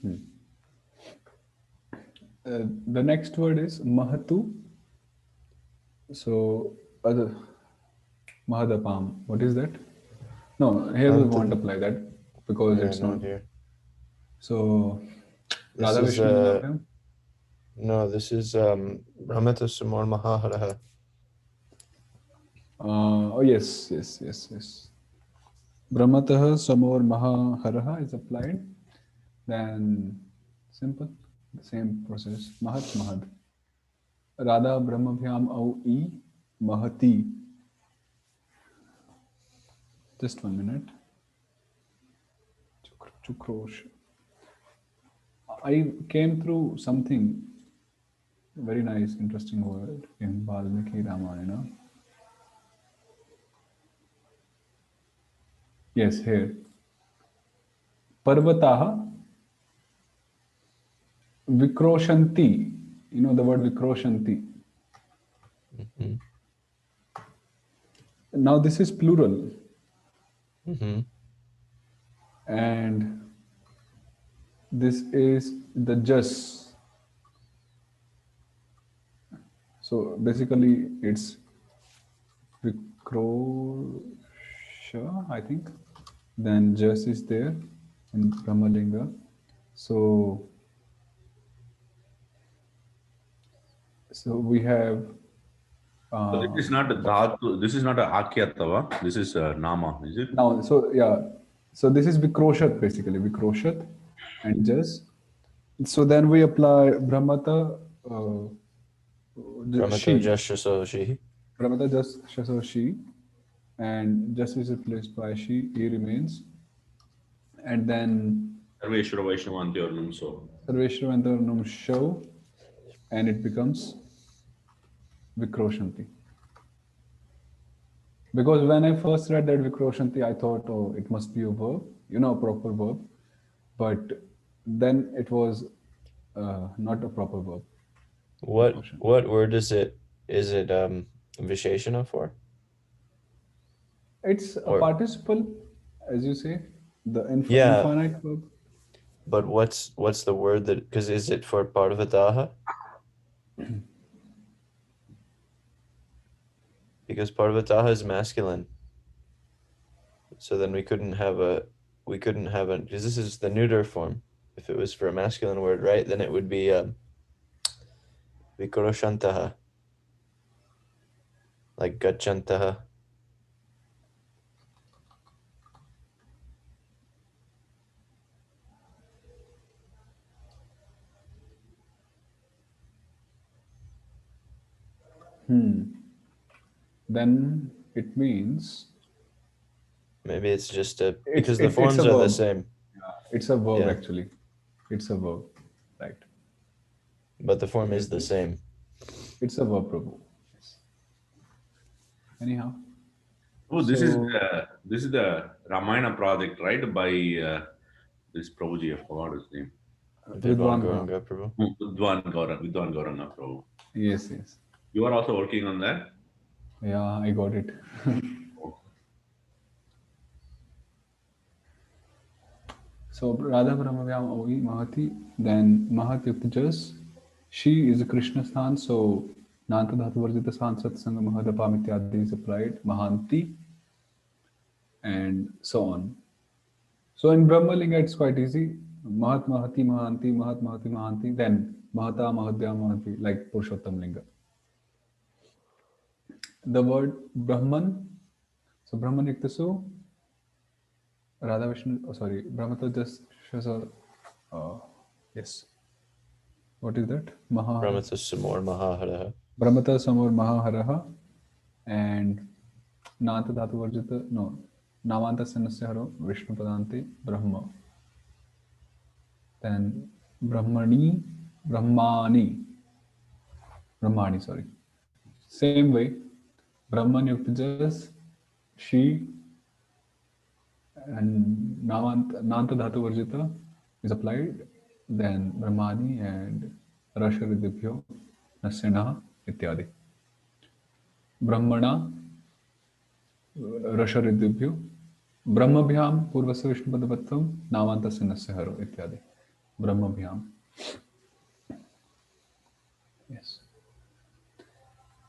Hmm. The next word is Mahatu. So, other Mahadapam. What is that? No, here we won't apply that because Yeah, it's not. not here. So, This Radha is Vishnu Madhyam. no, this is Brahmata Sumar Mahaharaha. Oh, yes, yes, yes, yes. Brahmatah Samor Mahaharaha is applied. Then, simple, the same process. Mahat Mahad. Radha Brahmabhyam Au E Mahati. Just 1 minute. Chukrosh. I came through something very nice, interesting word in Valmiki Ramayana. Yes, here. Parvataha Vikroshanti. You know the word Vikroshanti. Mm-hmm. Now this is plural. Mm-hmm. And this is the just. So basically it's Vikrosha, I think. Then just is there in Brahmalinga. So we have So this is not a dhatu. This is not a akyatava. This is a nama. Is it? now. So yeah, so this is Vikroshat basically Vikroshat and just. So then we apply Brahmata Brahmata she. Jashasoshi. Brahmata just shaso she, and just is replaced by she. He remains, and then Sarveshwara Vaishnavanti Ornam. So Sarveshwarantaranam show, and it becomes Vikroshanti. Because when I first read that Vikroshanti, I thought, oh, it must be a verb, a proper verb. But then it was not a proper verb. What word is it? Is it Visheshana for? It's a Or participle, as you say, the yeah, infinite verb. but what's the word that, because is it for Parvataha? Because Parvataha is masculine. So then we couldn't have because this is the neuter form. If it was for a masculine word, right, then it would be Vikroshantaha, like Gachantaha. Then it means Maybe it's just it's because the it, it's forms a are the verb. same. It's a verb Yeah, actually. It's a verb, right? but the form is Yes, the yes. same. It's a verb, Prabhu. Yes. Anyhow, oh, so this is the Ramayana project, right? By this Prabhuji. I forgot his name. Vidwan Vidwan. Gauranga Prabhu. Vidwan Gauranga Prabhu. Yes, yes. You are also working on that. Yeah, I got it. Oh. So Radha Brahmavyam Ovi Mahati, then Mahat Yuktajas. She is a Krishna Sthan, so Nanta Dhatu Varjita Sthan Satsanga Mahadapam Ityadi is applied, Mahanti, and so on. So in Brahmalinga it's quite easy. Mahat Mahati Mahanti, Mahat Mahati Mahanti, then Mahata Mahadya Mahanti, like Purushottam Linga. The word Brahman, so Brahman Yuktasu, Radha Vishnu, oh, sorry, Brahmata just shows a, uh, yes. What is that? Mahahara. Brahmata Samor Mahaharaha. Brahmata Samur Mahaharaha and Nanta Dhatu Varjita, no, Namanta Sanasya Haro, Vishnu Padante, Brahma. Then Brahmani, Brahmani, Brahmani, sorry. Same way, Brahman Yuktajas, she, and Nanta Dhatu Varjita is applied, then Brahmani and Rasharidibhyo, Nasyanaha, ityadi. Brahmana, Rasharidibhyo, Brahmabhyam, Purvasya Vishnupadavattam, Namanta Sinasya Haro, ityadi. Brahmabhyam. Yes.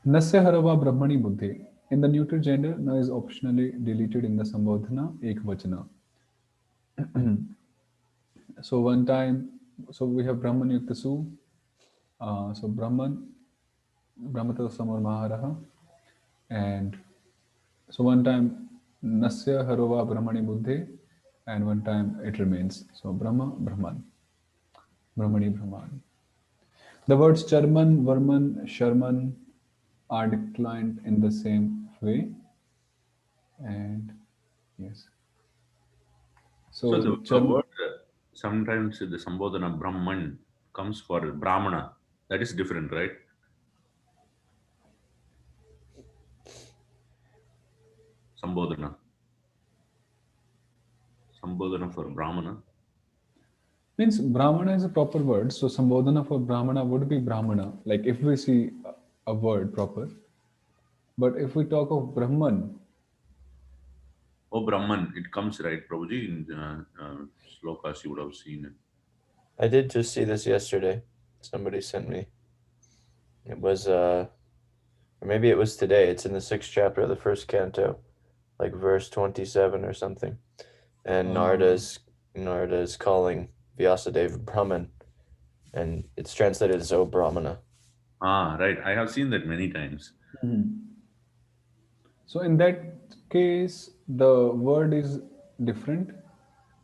Nasya harava brahmani buddhi. In the neuter gender, na is optionally deleted in the sambodhana ekvachana. So one time, so we have Brahman Yukta Su. So Brahman, Brahmata Samar Maharaha. And so one time, Nasya Harova Brahmani Buddhe. And one time it remains. So Brahma, Brahman. Brahmani, Brahman. The words Charman, Varman, Sharman are declined in the same way. And yes. So So the word sometimes the Sambodhana Brahman comes for Brahmana. That is different, right? Sambodhana. Sambodhana for Brahmana. means Brahmana is a proper word. So Sambodhana for Brahmana would be Brahmana. Like if we see a word proper. But if we talk of Brahman, Oh, Brahman. It comes, right, Prabhuji, in slokas you would have seen it. I did just see this yesterday. Somebody sent me. It was or maybe it was today. It's in the 6th chapter of the 1st canto, like verse 27 or something. And Narada's calling Vyasadeva Brahman, and it's translated as O Brahmana. Ah, right. I have seen that many times. so in that case, the word is different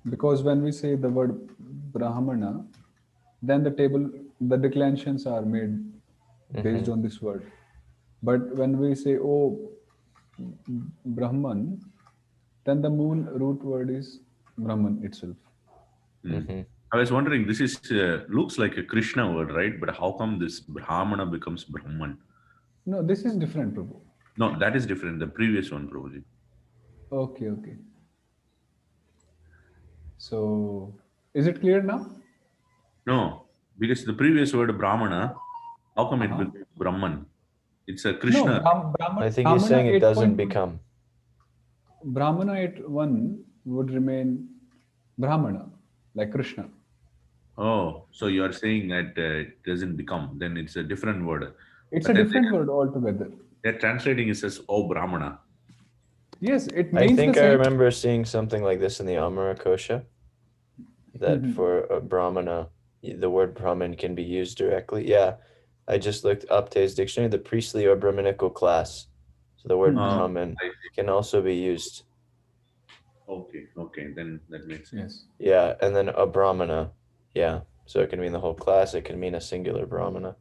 because when we say the word Brahmana, then the declensions are made based on this word. But when we say, oh, Brahman, then the moon root word is Brahman itself. I was wondering, this is looks like a Krishna word, right? But how come this Brahmana becomes Brahman? No, this is different, Prabhu. No, that is different. The previous one, Prabhuji. Okay, okay. So, is it clear now? No, because the previous word Brahmana, how come it becomes Brahman? It's a No, Krishna. I think he's saying it doesn't become. Brahmana at 1 would remain Brahmana, like Krishna. Oh, so you are saying that it doesn't become, then it's a different word. It's But a then different word altogether. they're translating it as Oh Brahmana. Yes, it I means think the I same. remember seeing something like this in the Amara Kosha, that for a Brahmana, the word Brahman can be used directly. Yeah, I just looked up Tay's dictionary, the priestly or Brahminical class. So the word Brahman I see. can also be used. Okay, then that makes sense. Yes. Yeah, and then a Brahmana. Yeah, so it can mean the whole class. It can mean a singular Brahmana.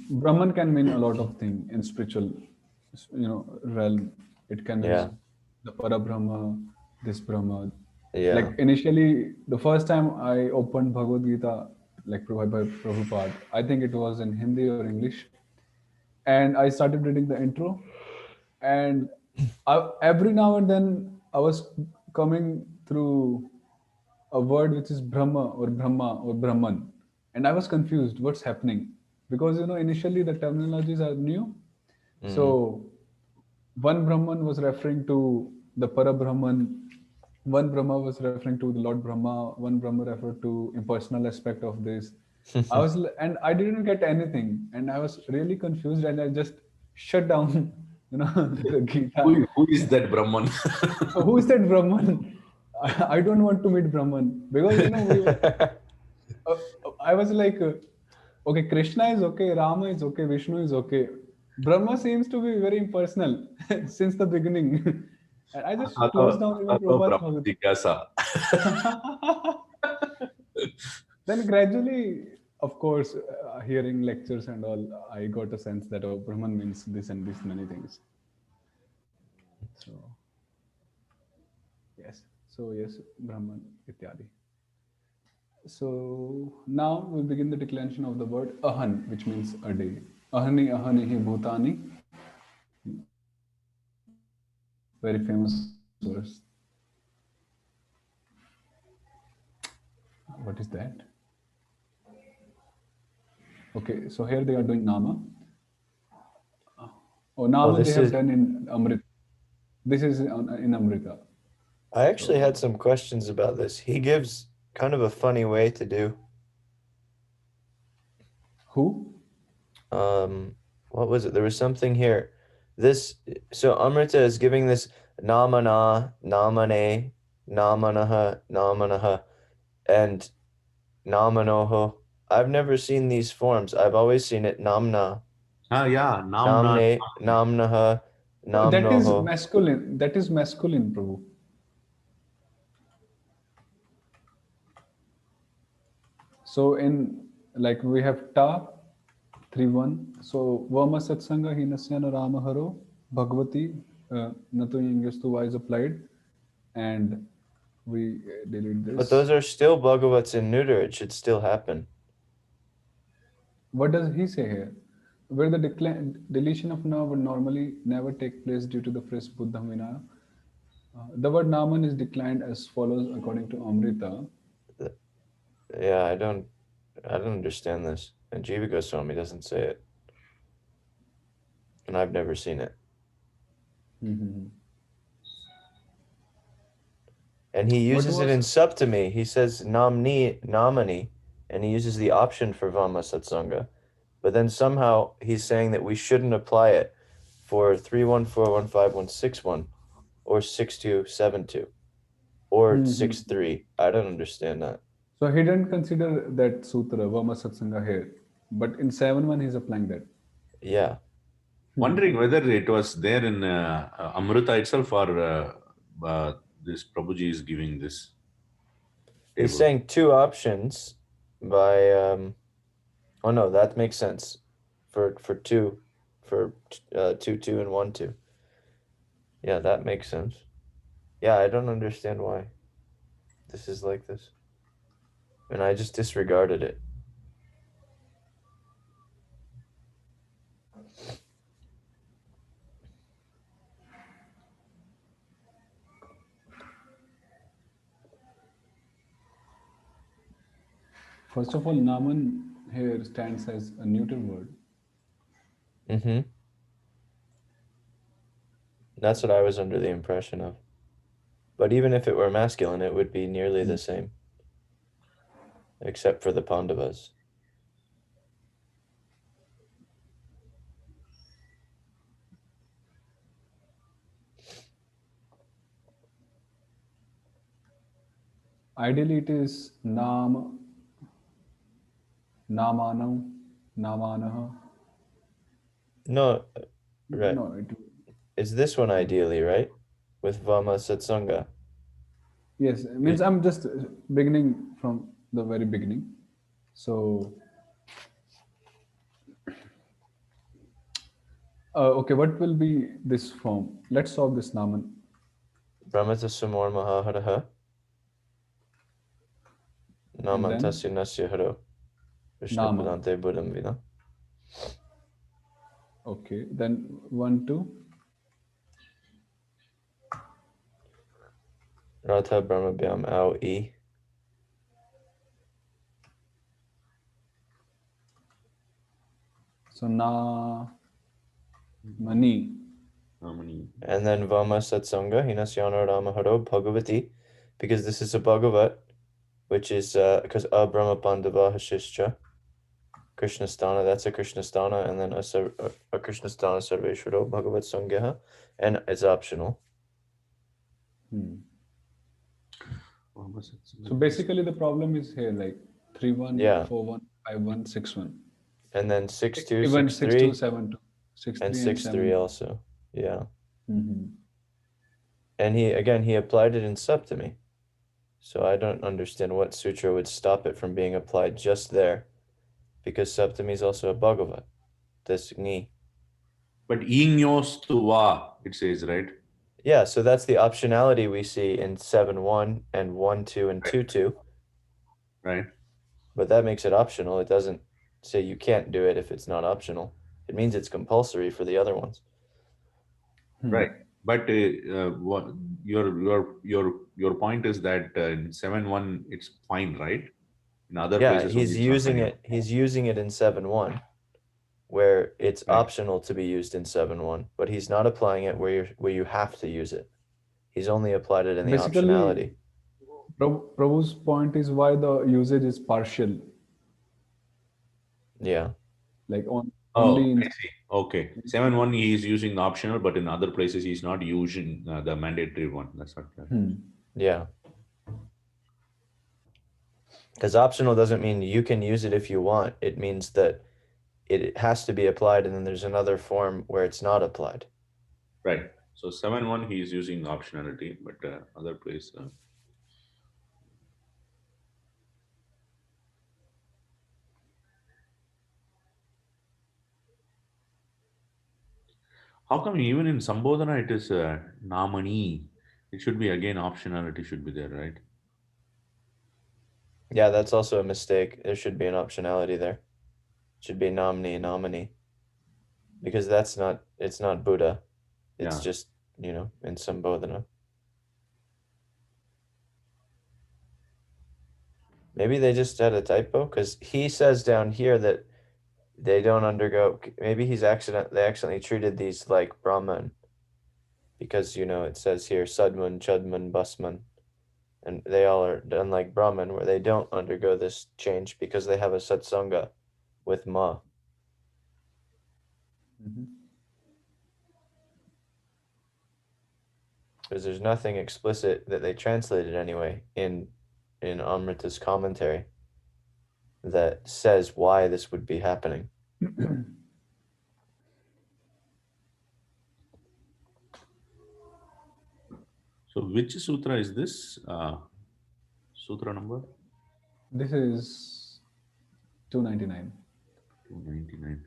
Brahman can mean a lot of things in spiritual, realm. It can Yeah. mean the Parabrahma, this Brahma. Yeah. Like initially, the first time I opened Bhagavad Gita, like provided by Prabhupada, I think it was in Hindi or English, and I started reading the intro, and every now and then I was coming through a word which is Brahma or Brahman, and I was confused. What's happening? Because initially the terminologies are new, so one Brahman was referring to the Parabrahman, one Brahma was referring to the Lord Brahma, one Brahma referred to impersonal aspect of this. And I didn't get anything, and I was really confused, and I just shut down, the Gita. Who is that Brahman? Who said Brahman? I don't want to meet Brahman because I was like, okay, Krishna is okay, Rama is okay, Vishnu is okay. Brahma seems to be very impersonal since the beginning. And I just closed down even Prabhupada's Brahma Bhagavad. Jigyasa. Then gradually, of course, hearing lectures and all, I got a sense that Brahman means this and this many things. So, yes, Brahman, ityadi. So now we begin the declension of the word ahan, which means a day. Ahani ahanihi bhutani. Very famous verse. What is that? Okay, so here they are doing nama. Oh, nama they have done in Amrita. This is in Amrita. I actually had some questions about this. He gives kind of a funny way to do Who? What was it? There was something here. So Amrita is giving this namana, namane, namanaha, and namanoho. I've never seen these forms. I've always seen it namna, Yeah, namna. namne, namnaha, That is namnoho. masculine. That is masculine, Prabhu. So in like we have ta 3-1. So Vama Satsanga Hinasyana Ramaharo Bhagavati Nato Yangastu is applied, and we delete But this. those are still Bhagavats in neuter. It should still happen. What does he say here? Where the deletion of na would normally never take place due to the phrase Buddham Vinaya. The word Naman is declined as follows according to Amrita. Yeah, I don't understand this. And Jiva Goswami doesn't say it. And I've never seen it. And he uses it in Saptami. He says namni, namani, and he uses the option for Vama Satsanga. But then somehow he's saying that we shouldn't apply it for 3141561 or 6272 or 63. I don't understand that. So he didn't consider that sutra, Vama Satsanga here. But in 7-1 he's applying that. Yeah. Wondering whether it was there in Amrita itself or this Prabhuji is giving this table. He's saying two options by oh no, that makes sense. For 2 2 and 1 2. Yeah, that makes sense. Yeah, I don't understand why this is like this. And I just disregarded it. First of all, Naman here stands as a neuter word. That's what I was under the impression of. But even if it were masculine, it would be nearly the same. Except for the Pandavas. Ideally, it is Namanam, Namanaha. No, right. No, It's this one ideally, right? With Vama Satsanga. Yes, it means I'm just beginning from the very beginning. So, okay, what will be this form? Let's solve this Naman. Brahmata Sumor Mahaharaha. Namantasya Nasya Haro. Vishnu Padante Buddham Vina. Okay, then 1 2. Radha Brahma Byam Au E. So na mani. And then Vama Satsanga Hinasyana Ramaharo Bhagavati, because this is a Bhagavat, which is because Brahma Pandava Hashishcha. Krishnasthana, that's a Krishnasthana, and then a Krishnasthana Sarveshwaro Bhagavat Sangyaha, and it's optional. So basically, the problem is here like 3-1, 4-1, 5-1, 6-1. And then 6-2, even 6-3, 6-2, 7-2, and 6-3 also. Yeah. Mm-hmm. And he applied it in Saptami. So I don't understand what sutra would stop it from being applied just there. Because Saptami is also a Bhagavat. This Ni. But Inyos to Va, it says, right? Yeah, so that's the optionality we see in 7-1 and 1-2 and 2-2. Right. But that makes it optional. It doesn't say you can't do it if it's not optional. It means it's compulsory for the other ones. Right. But what your point is that in 7-1 it's fine, right? In other places he's using it. He's using it in 7-1, where it's optional to be used in 7-1, but he's not applying it where you have to use it. He's only applied it in the optionality. Prabhu's point is why the usage is partial. Yeah. Like Oh, only in I see. Okay. 7-1 he is using the optional, but in other places he's not using the mandatory one. That's not clear. Yeah. Because optional doesn't mean you can use it if you want. It means that it has to be applied, and then there's another form where it's not applied. Right. So 7-1 he is using optionality, but other place. How come even in Sambodhana it is Namani? It should be again optionality should be there, right? Yeah, that's also a mistake. There should be an optionality there. It should be nomini, nomini. Because it's not Buddha. It's Yeah. just, in Sambodhana. Maybe they just had a typo, because he says down here that they don't undergo. Maybe they accidentally treated these like Brahman, because it says here Sadman, Chudman, Busman, and they all are done like Brahman, where they don't undergo this change because they have a satsanga with Ma. Because there's nothing explicit that they translated anyway in Amrita's commentary that says why this would be happening. So which sutra is this? Sutra number? This is 299. 299.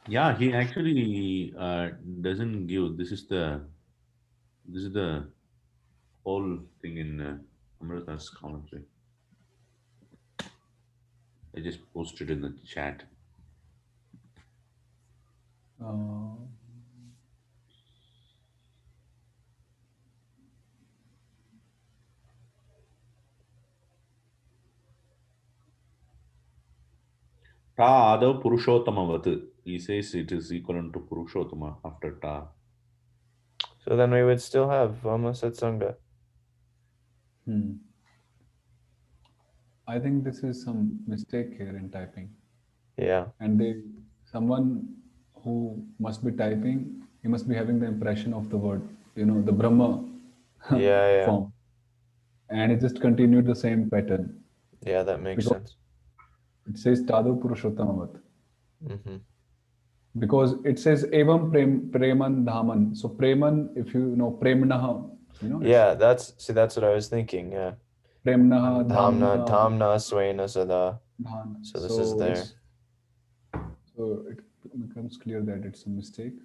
Yeah, he actually doesn't give. This is the whole thing in Amrita's commentary. I just posted in the chat. Ta Adav Purushottamavat. He says it is equivalent to Purushottama after Ta. So then we would still have Vama Satsanga. I think this is some mistake here in typing. Yeah. And someone who must be typing, he must be having the impression of the word, the Brahma Yeah. form. And it just continued the same pattern. Yeah, that makes Because sense. it says Tadu Purushottamavat. Mm-hmm. Because it says Evam Preman Dhaman. So Preman, if you know Premnaha, Yeah, that's what I was thinking. Yeah. Premnaha, Dhamna, Dhamna, Dhamna, Swena, Sada. Dhan. So this is there. So it becomes clear that it's a mistake.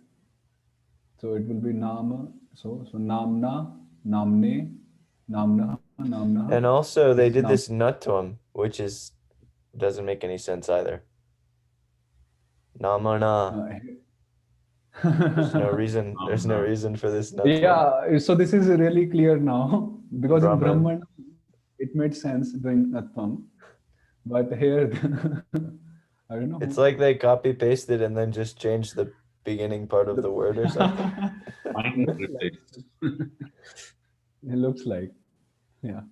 So it will be Nama. So Namna, Namne, Namna, Namna. And also they did this Natvam, which doesn't make any sense either. Namana. There's no reason. There's no reason for this Natvam. Yeah. So this is really clear now because in Brahman. Brahman it made sense doing Natvam, but here I don't know. It's like they copy pasted and then just changed the beginning part of the word or something. It looks like, yeah.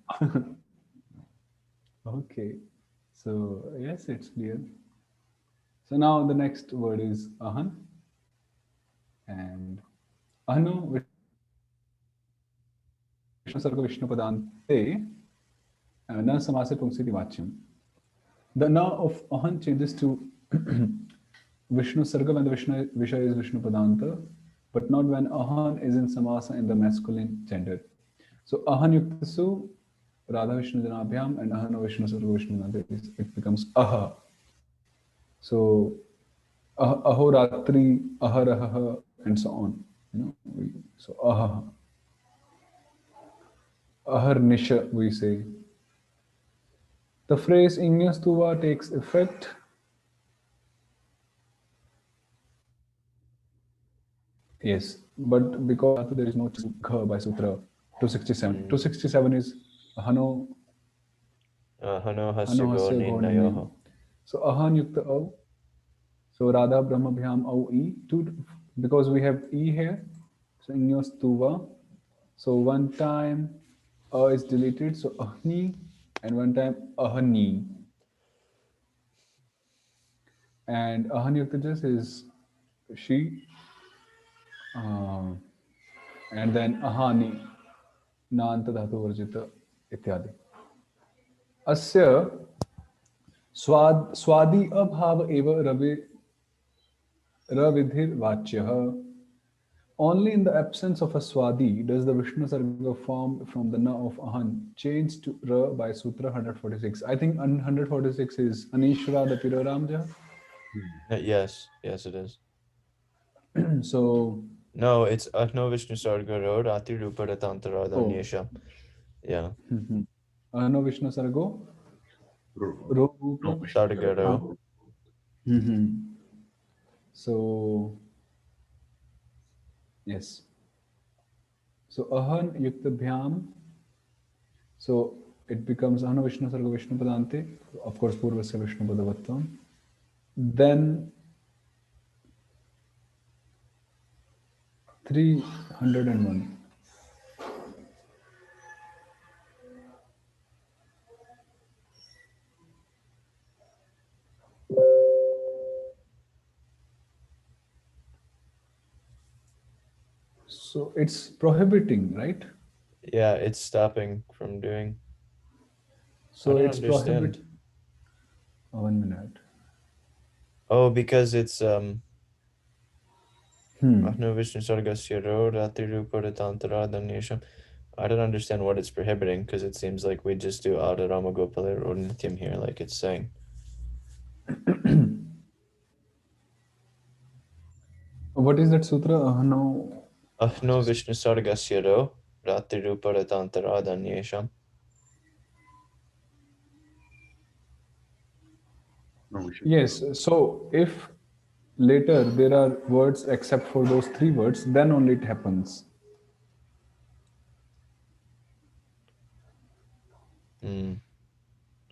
Okay, so yes, it's clear. So now the next word is ahan, and ahanu Vishnu Sarga Vishnu Padante na samase pungsiti vachyam. The na of ahan changes to Vishnu Sarga when the Vishay is Vishnu Padanta, but not when ahan is in samasa in the masculine gender. So ahan yuktasu Radha Vishnu Janabhyam and ahana Vishnu Sarga Vishnu Padante, it becomes aha. So aho ratri, aharaha, and so on. So aha. Ahar nisha, we say. The phrase Inyastuva takes effect yes, but because there is no kha by Sutra 267. 267 is Hano Hano hasya go Nayoho. So Ahan Yukta Au. So Radha Brahma Bhyam Au E. Because we have E here. So Inyastuva. So one time is deleted. So Ahni and one time ahani. And ahani Yuktajas is she, uh, and then ahani, नान्त धातु वर्जित इत्यादि. अस्य स्वादि अभाव एव रविधिर्वाच्यः. Only in the absence of a swadi does the Vishnu Sarga form from the na of ahan change to ra by Sutra 146. I think 146 is Anishra the Piroramja. Yes, it is. So no, it's Ahno Vishnu Sarga Ro Rati Rupa Ratantara Danyesham. Yeah. Ahno Vishnu Sargo Ro Rupa Sarga Ro. So yes. So ahan yukta bhyam. So it becomes Ahno Vishnu Sarga Vishnu Padante. Of course, Purvasya Vishnu Padavatvam. Then 301. So it's prohibiting, right? Yeah, it's stopping from doing. So I don't it's prohibiting. 1 minute. Oh, because it's Ahno Vishnu Sargasya Ro Rati Rupa Ratantara Danyesham. I don't understand what it's prohibiting because it seems like we just do Ada Rama Gopala or Nityam here, like it's saying. What is that sutra? Ahno Vishnu Sargasya Ro Rati Rupa Ratantara Danyesham. Yes. So if later there are words except for those 3 words, then only it happens.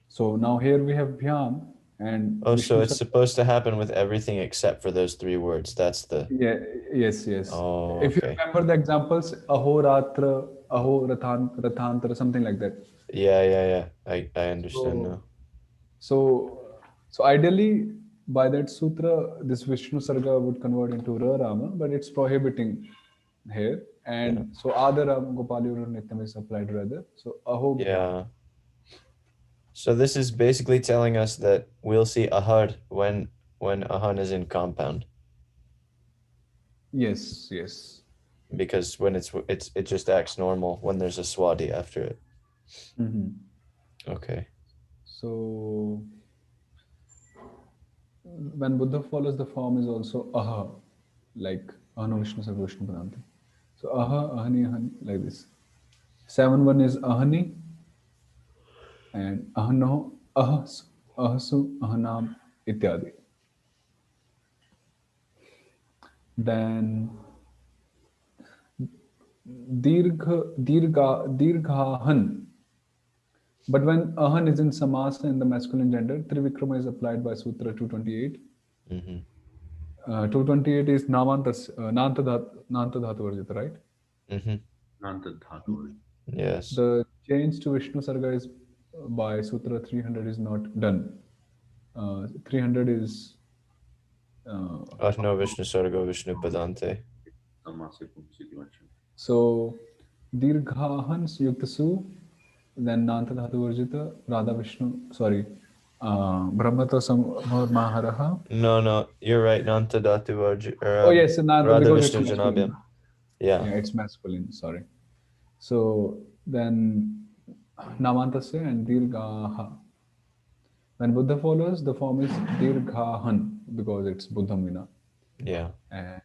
So now here we have bhyam and so it's supposed to happen with everything except for those 3 words. That's the yes. Oh, if you remember the examples, aho ratra, aho rathantara, something like that. Yeah. I understand now. So ideally by that sutra, this Vishnu Sarga would convert into Ra Rama, but it's prohibiting here. And so Ada Rama Gopali Nityam is applied rather. So aho. Yeah. So this is basically telling us that we'll see ahad when ahan is in compound. Yes. Because when it just acts normal when there's a swadi after it. Okay. So when Buddha follows, the form is also aha, like Ahano Vishnu Sarva Vishnu Pranti. So aha, ahani, ahani, like this. 7-1 is ahani, and ahano, ahasu, ahanam, ityadi. Then dirghahan. But when ahan is in samasa in the masculine gender, trivikrama is applied by Sutra 228. 228 is nanta dhatu varjita, right? Nanta dhatu. Yes. The change to Vishnu Sarga is by Sutra 300 is not done. 300 is Ahno Vishnu Sarga Vishnu Padante. So dirghahan yuktasu, then nanta dhatu varjita, radha Vishnu, sorry, brahmata samaharaha. No, you're right. Nanta dhatu varjita. Oh yes, nanta, radha because Vishnu it's masculine. Janabhyam. Yeah, it's masculine, sorry. So then namantasya and dirghaha. When Buddha follows, the form is dirghahan because it's Buddhamina. Yeah. And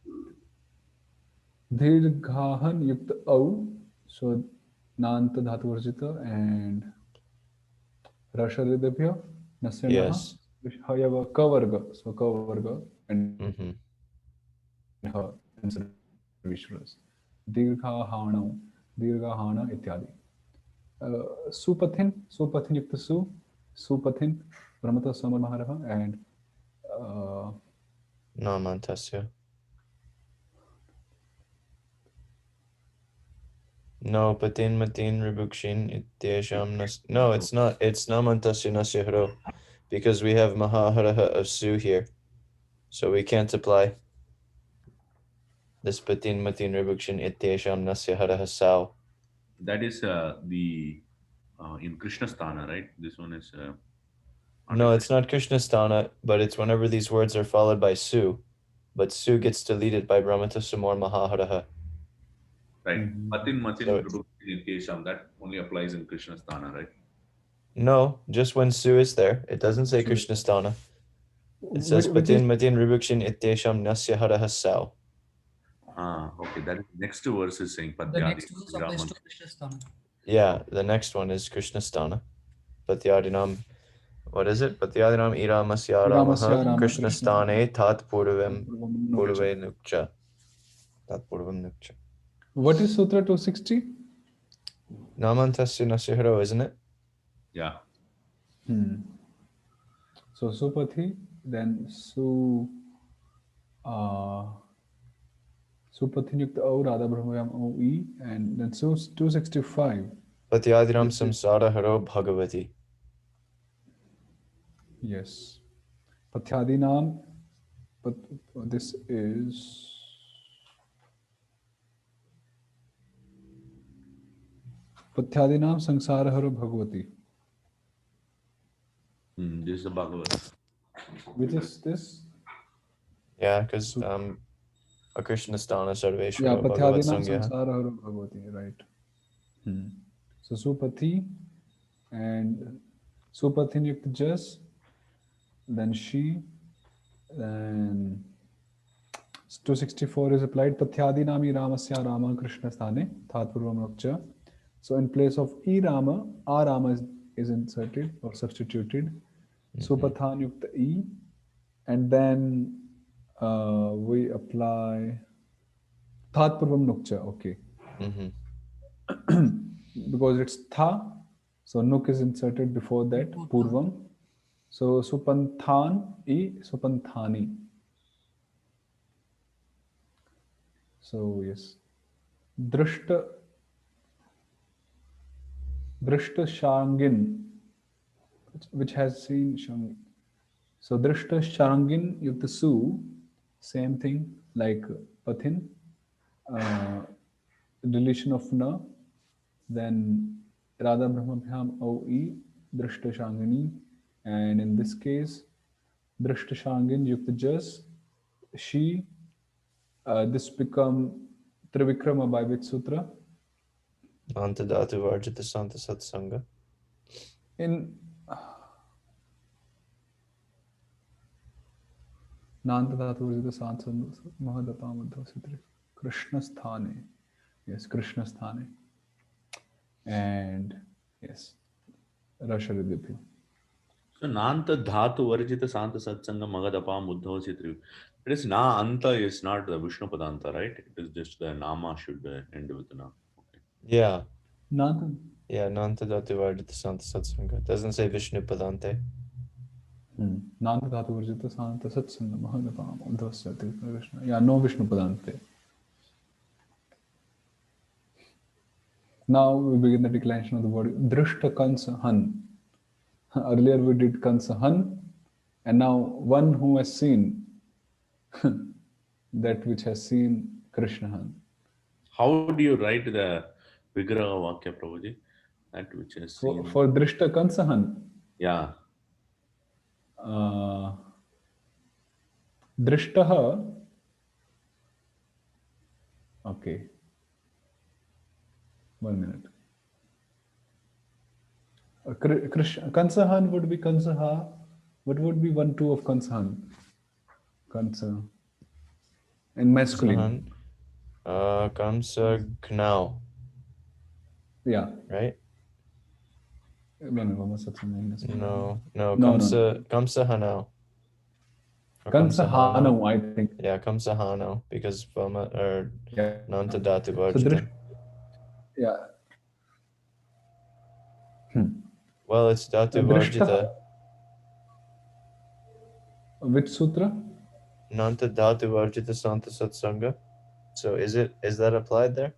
dirghahan yukta au, so nanta dhatu varjita and rasharidabhya nasyanaha. Yes. Hayava kavarga, so kavarga and her and Vishwas. Dirghahana ityadi. Supathin yukta supathin, brahmata samaharaha and Namantasya. No, patin matin ribukshin ityesham nas. No, it's not. It's namantasya nasya haro, because we have mahaharaha of su here, so we can't apply this patin matin ribukshin ityesham nasya haraha sao. That is the in Krishna Sthana, right? This one is not No, in it's not Krishnasthana, but it's whenever these words are followed by su, but su gets deleted by brahmatasya or mahaharaha. right. Patin So Matin it's- Vibhukti in Kesham, that only applies in Krishna Sthana, right? No, just when su is there. It doesn't say Krishnasthana. It says Which is patin matin ribukshin ityesham nasya haraha sao. Okay. That is next verse is saying The Padyadi next verse applies to Krishnasthana. Yeah, the next one is Krishnasthana. Patyadinam, what is it? Patyadinam iramasya ramaha Rama Krishnasthane tat purvam Nukcha. nukcha. Tat purvam nukcha. What is Sutra 260? Namantasya nasya haro, isn't it? Yeah. So Supathi, then Supathi Nyukta O, Radha Brahmayam O E, and then 265. Patyadinam samsara haro bhagavati. Yes. Pathyadinam, but this is Pathyadinam Sangsarahara Bhagavati. This is the Bhagavad. Which is this? Yeah, because a Krishnasthana Yeah, sarveshwara bhagavat Pathyadinam sangya. Sangsarahara Bhagavati, right. So Supati and Supati Nyukta Jas, then she, then 264 is applied. Pathyadinami Ramasya Rama Krishna Sthane, Thatpurvam Nukcha. So in place of E Rama, A Rama is inserted or substituted. Supathan Yukta E. And then we apply Thatpurvam Nukcha. Okay. Because it's Tha, so Nuk is inserted before that, Purvam. So Supanthan E, Supanthani. So yes. Drishta Shangin, which has seen Shangin. So Drishta Shangin Yukta Su, same thing like Pathin, deletion of Na, then Radha Brahmabhyam O-E, Drishta Shangini, and in this case, Drishta Shangin Yukta Jas, she, this become Trivikrama by which sutra? Antadatu varjita santa satsanga. In Nanta Dhatu Varjita Sansam Mahadapamudha Sutri Krishna Sthane. Yes, Krishna Sthane. And yes, Rasharidipya. So Nanta Dhatu Varjita Santa Satsanga Magadapam Uddhava Sitri. It is Na Anta is not the Vishnu Padanta, right? It is just the Nama should end with Na. Okay. Yeah. Nanta. Yeah, Nantadatu varjita santa satsanga. It doesn't say Vishnu Padante. Nanta Dhatu Varjita Santa Satsanga Mahadapamudha Sutri Krishna. Yeah, no Vishnu Padante. Now we begin the declination of the word Drishta Kansa Han. Earlier we did Kansa Han, and now one who has seen that which has seen Krishna Han. How do you write the Vigraha Vakya, Prabhuji? That which is seen. For Drishta Kansa Han, Yeah. Drishtaha. Okay. 1 minute. Kansahan would be Kansaha. What would be 1-2 of Kansahan? Kansa. In masculine. Kamsa Gnau. Yeah. Right? No. No. Kamsa Hanau. Kansahano, I think. Yeah, Kamsa Hano, because Vama or Yeah. Nantadatu So varjita. Yeah. Well, it's Dhatu Drishta. varjita. Which sutra? Nanta Dhatu varjita santa satsanga. So is that applied there?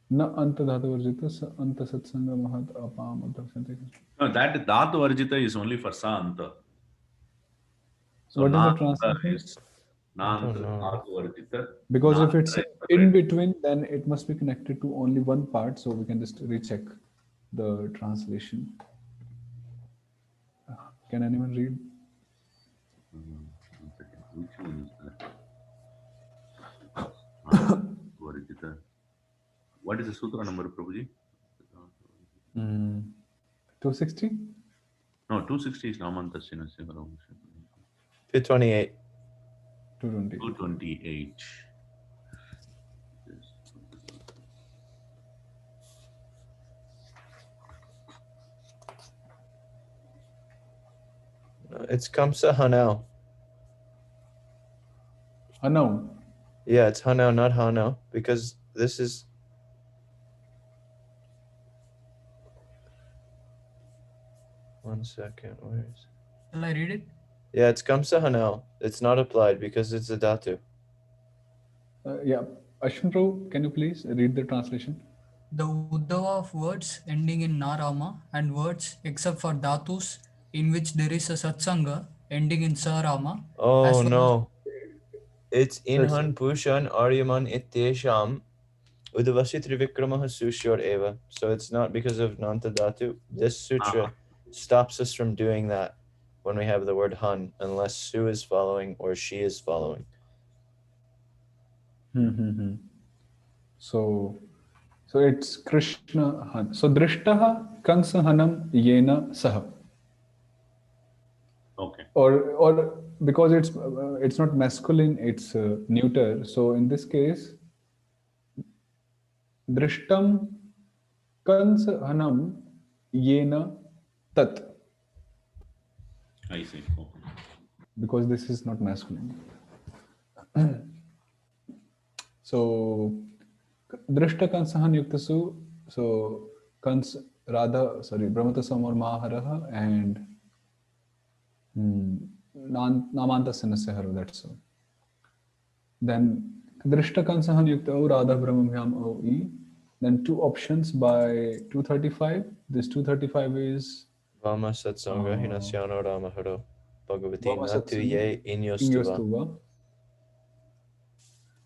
न ant dhatu varjita sa ant satsanga mahad apam uddhav. No, that dhatu varjita is only for sa anta. So What is na the anta translation? is I na don't anta know. dhatu varjita. Because Na if it's anta is in separate. between, then it must be connected to only one part. So we can just recheck the translation. Can anyone read? One second. Which one is that? Dhatu varjita. What is the sutra number, Prabhuji? 260? No, 260 is Namantasya Nasya Haram. 228. 220. 228. Yes. It's Kamsa Hanau. Hanau. Yeah, it's Hanau, not Hanau, because this is. One second, where is? Shall I read it? Yeah, it's Kamsa Hanau. It's not applied because it's a dhatu. Yeah. Ashwin Prabhu, can you please read the translation? The Uddhava of words ending in Narama and words except for dhatus in which there is a Satsanga ending in Sarama. Oh as well no. It's So it's- Inhan Pushan Aryaman Ityesham Udavasi Trivikramah Susyor Eva. So it's not because of Nanta Dhatu. This sutra stops us from doing that when we have the word Han, unless Su is following or she is following. So it's Krishna Han. So Drishtaha Kansa Hanam Yena Saha. Okay. Or because it's not masculine, it's neuter. So in this case, Drishtam Kansa Hanam Yena Tat. I see. Okay. Because this is not masculine. So Drishta Kansahan Yuktasu, so Kans Radha, sorry, Brahmatasam or Maharaha and Namanta Sinasahara, that's so. Then Drishta Kansahan Yukta Radha Brahmabhyam OE. Then two options by 235. This 235 is Vama Satsanga Hinasyano Ramaharo Bhagavati Vama Natu Satsanga Ye Inyostuva. Inyostuva.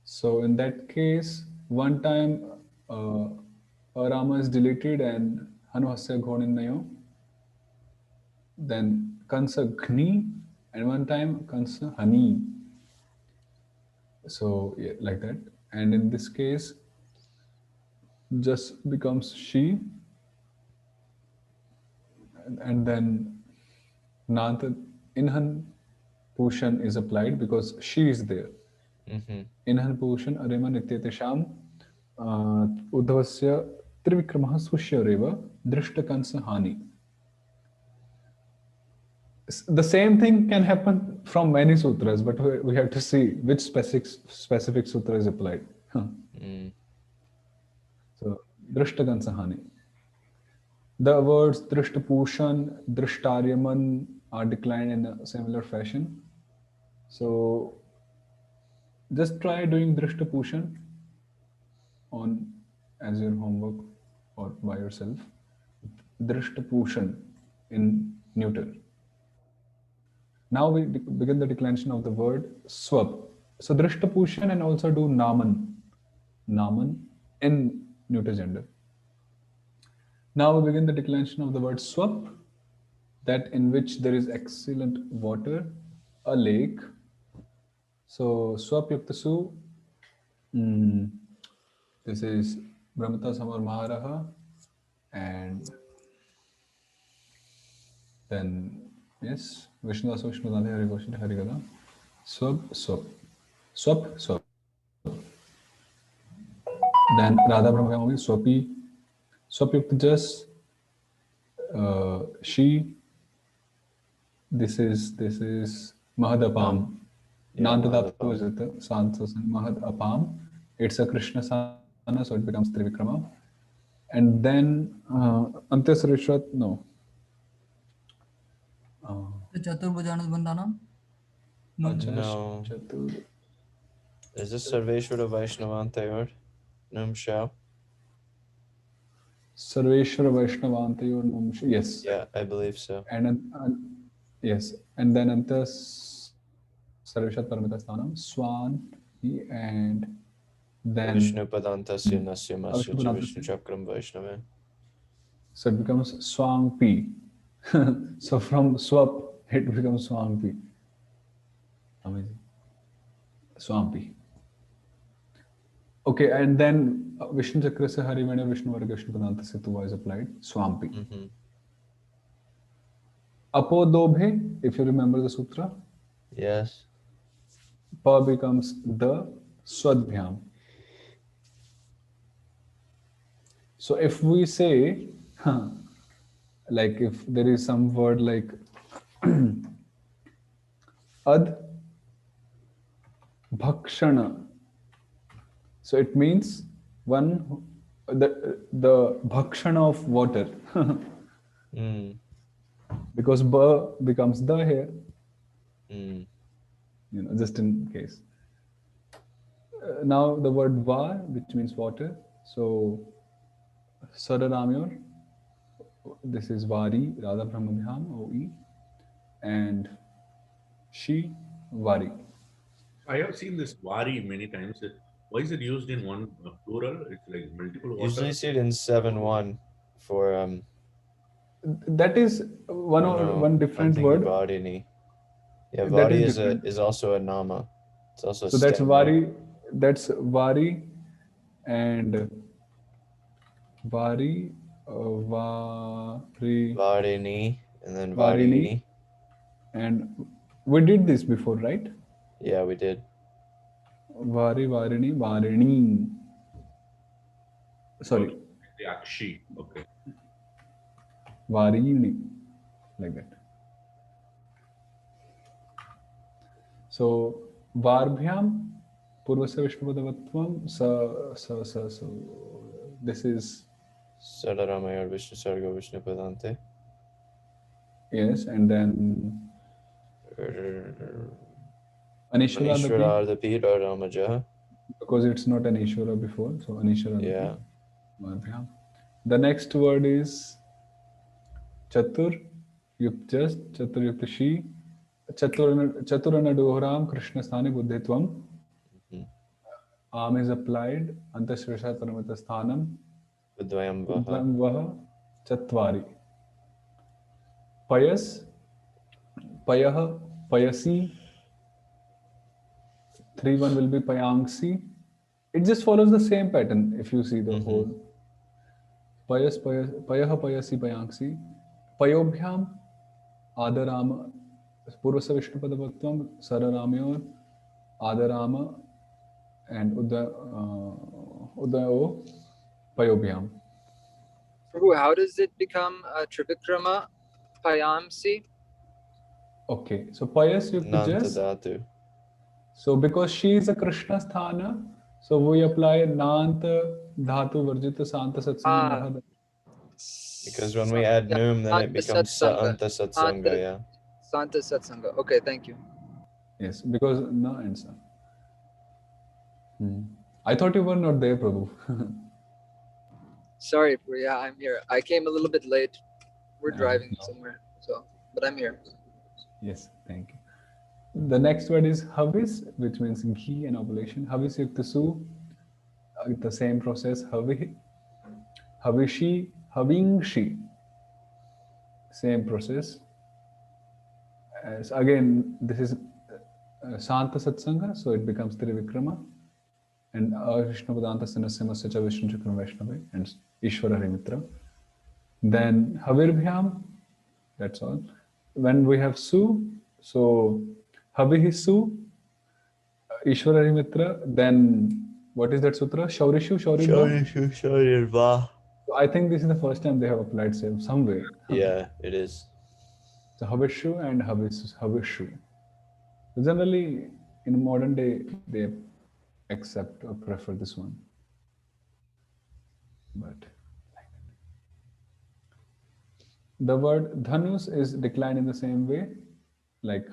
So in that case, one time Rama is deleted and Hanuhasya Ghoninnayo. Then Kansa Ghni, and one time Kansa Hani. So yeah, like that. And in this case, just becomes she, and then Nanta Inhan Pushan is applied because she is there. Inhan Pushan Arima Nityatesham Uddhavasya Trivikramah Sushyareva Drishtakansa Hani. The same thing can happen from many sutras, but we have to see which specific sutra is applied. So, Drishtakansa Hani. The words Drishtapushan, Drishtaryaman are declined in a similar fashion. So, just try doing Drishtapushan on as your homework or by yourself. Drishtapushan in neuter. Now we begin the declension of the word swab. So Drishtapushan and also do Naman. Naman in neuter gender. Now we begin the declension of the word swap, that in which there is excellent water, a lake. So swap yuktasu. This is Brahmata Samar Maharaha, and then yes, Vishnudas Vishnudane Hari Goshit Harigada. Swab, swap. Swap, swap. Then Radha Brahma Swapi, Swapyukta Jas, she. This is Mahadapam. Nanta Dhatu is it? Sansasan Mahad Apam. It's a Krishna Sana, so it becomes Trivikrama. And then Antyas Rishvat, no. the Chaturbhujanus Bandhanam? No. No. Chatur. Is this Sarveshwara Vaishnavanta or Num Shao? Sarveshwara Vaishnavantayor Namshi. Yes. Yeah, I believe so. Yes. And then Antas Sarveshat Paramita Swan and then Vishnu Padantasya Nasya Masya Vishnu Vishnu Chakram Vaishnava. So it becomes Swangpi. So from Swap, it becomes Swangpi. Amazing. Swampi. Okay, and then Vishnu Chakra se Harimanya Vishnu Varga Vishnu Padanta Setu is applied. Swampi. Mm-hmm. Apodobhe, if you remember the sutra, Yes. Pa becomes the Swadhyam. So if we say, like if there is some word like Ad Bhakshana, so it means one, the Bhakshana of water. Mm. Because ba becomes the here, Mm. just in case. Now the word var, which means water. So Sararamyor, this is Vari, Radha Brahmabhyam, OE, and she, Vari. I have seen this vari many times. Why is it used in one plural? It's like multiple water. Usually see it in 7-1 for That is one different word. Varini. Yeah, That Vari is is different. is also a nama. It's also So that's standard. Vari, and Vari, Vari, Varini and then Varini. Varini. And we did this before, right? Yeah, we did. Vari, Varini, Varini. Sorry, Okay. The Akshi. Okay. Varini, like that. So Varbhyam, Purvasya Vishnupadavattvam, this is, Sadaramayar Vishnu Sarga Vishnu Padante. yes, and then Anishwara Manishwara the Pira Ramaja. because it's not an Ishwara before, so Anishwara Yeah. Varbhyam. The next word is Chatur, Yuktas, Chatur Yuktashi, Chaturana Dohram, Krishna Sthani Buddhitvam. Mhm. Am is applied, Antashresha Paramata Sthanam, Udvayam Vaha. Udvam Vaha, Chatvari. Payas, Payaha, Payasi, 3-1 will be Payangsi. It just follows the same pattern if you see the whole. Payas, Payaha, Payasi, Payangsi. Payobhyam, Adarama, Purvasa Vishnupadavattvam, Sararamyor, Adarama, and Udayo, Payobhyam. Prabhu, how does it become Trivikrama Payamsi? Okay, so Payas Yukta Nanta just. Dhatu. So because she is a Krishna Sthana, so we apply Nanta Dhatu Varjita Santa Satsanga. Because when we add Noom, then it becomes Sa'anta Satsanga, yeah. Santa Satsanga. Okay, thank you. Yes, because Na and Sa. I thought you were not there, Prabhu. Sorry, yeah, I'm here. I came a little bit late. We're Yeah, driving no. somewhere, so but I'm here. Yes, thank you. The next word is Havis, which means ghee and oblation. Havis Yuktasu, the same process. Havi, Havishi, Havingshi, same process. As again, this is Santa Satsanga, so it becomes Trivikrama. And Vishnu Padanta Sanasyama Sacha Vishnu Chakram Vaishnava and Ishvara Harimitra. Then Havirbhyam, that's all. When we have Su, so Havihi Su, Ishvara Harimitra, then what is that sutra? Shaurishu, Shaurirva. Va. So I think this is the first time they have applied same some way. Yeah, it is. So Havishu and Havishu. So generally, in modern day, they accept or prefer this one. But the word Dhanus is declined in the same way, like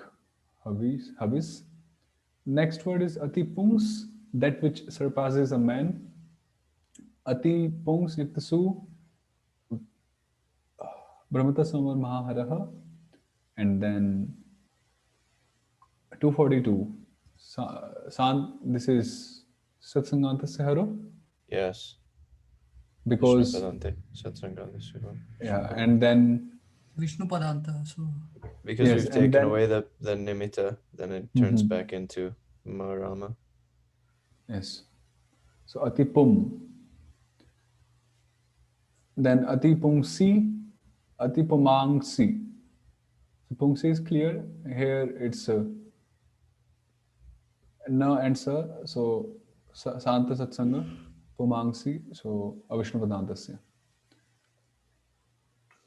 Havis. Next word is Ati Pungs, that which surpasses a man. Ati Pungs Yuktasu, Brahmata Samar Mahaharaha, and then 242. This is Satsanganta Saharo, Yes. Vishnu because Padante. Satsanganta Suha. yeah, and then Vishnu Padanta. So Because yes, we've and taken then away the nimitta, then it turns back into Marama. yes. So Atipum, then Atipumsi, Atipumangsi. So Pumsi is clear. Here it's Na and Sa. So Santa Satsanga, Pumangsi. So Avishnu Padantasya.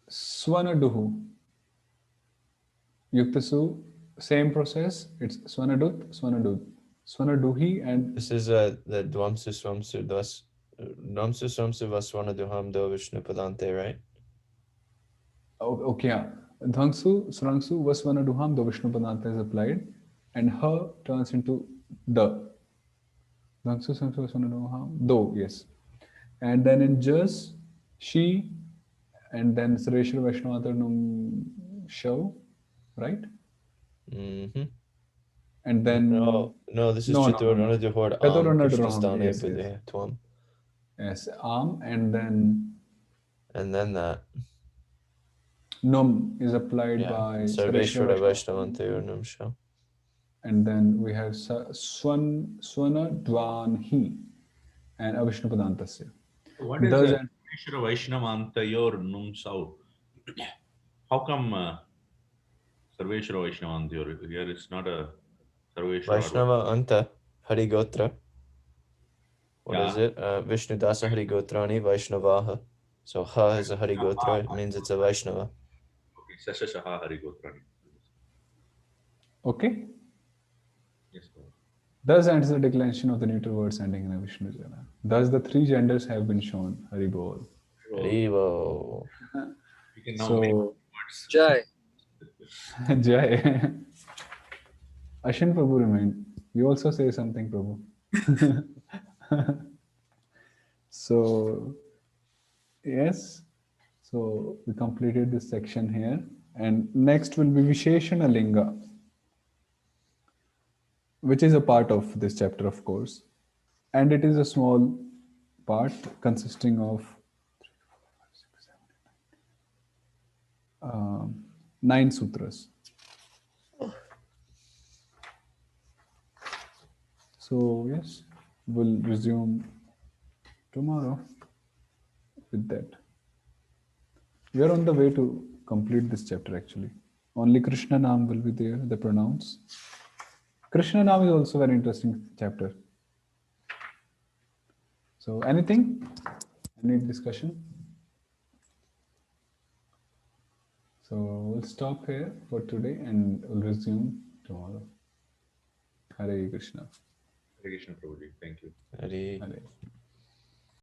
Swanaduhu, Yuktasu, same process. It's Swanadut, Swanadut, Swanaduhi, and This is the Dvamsu Swamsu Dvamsu Swamsu Vaswana Duham Do Vishnu Padante, right? okay, yeah. Dhangsu, Srangsu, Vaswanaduham, the Vishnu Padanta is applied, and her turns into the. Dhangsu, Srangsu, Vaswanaduham, do, yes. And then in Jas, she, and then Sareshwar Vaishnavathanam Shav, right? Mm-hmm. And then No, this is no, Chitur Anaduhor Am Chaturanaduham, Krishnastane yes, yes. Pade Tvam. Yes, and then And then that. Num is applied Yeah. by Sarveshwara Sareshwara Vaishnavante Urnam Shah. and then we have Swana Dvanhi and Avishnu Padantasya. What is Does the and Sarveshwara Vaishnavantayor Num Sau? How come Sarveshwara Vaishnavantayor? Here it's not a Sarveshwara. Vaishnava Anta Harigotra. What is Yeah. it? Vishnu Dasa Harigotrani Vaishnavaha. So Ha is a Harigotra, it means it's a Vaishnava. Okay, Sasashaha Harigotrani. okay. Yes, sir. Thus ends the declension of the neuter words ending in a Vishnu Jana. Thus the three genders have been shown. Hari Bol. Haribo. We can now make So words. Jai. Jai. Ashin Prabhu remained. You also say something, Prabhu. So yes. So we completed this section here. And next will be Visheshana Linga, which is a part of this chapter, of course. And it is a small part consisting of 9 sutras. So yes, we'll resume tomorrow with that. We are on the way to complete this chapter actually. Only Krishna Nam will be there, the pronouns. Krishna Nam is also a very interesting chapter. So anything? Any discussion? So we'll stop here for today and we'll resume tomorrow. Hare Krishna. Hare Krishna Prabhuji. Thank you. Hari. Hare.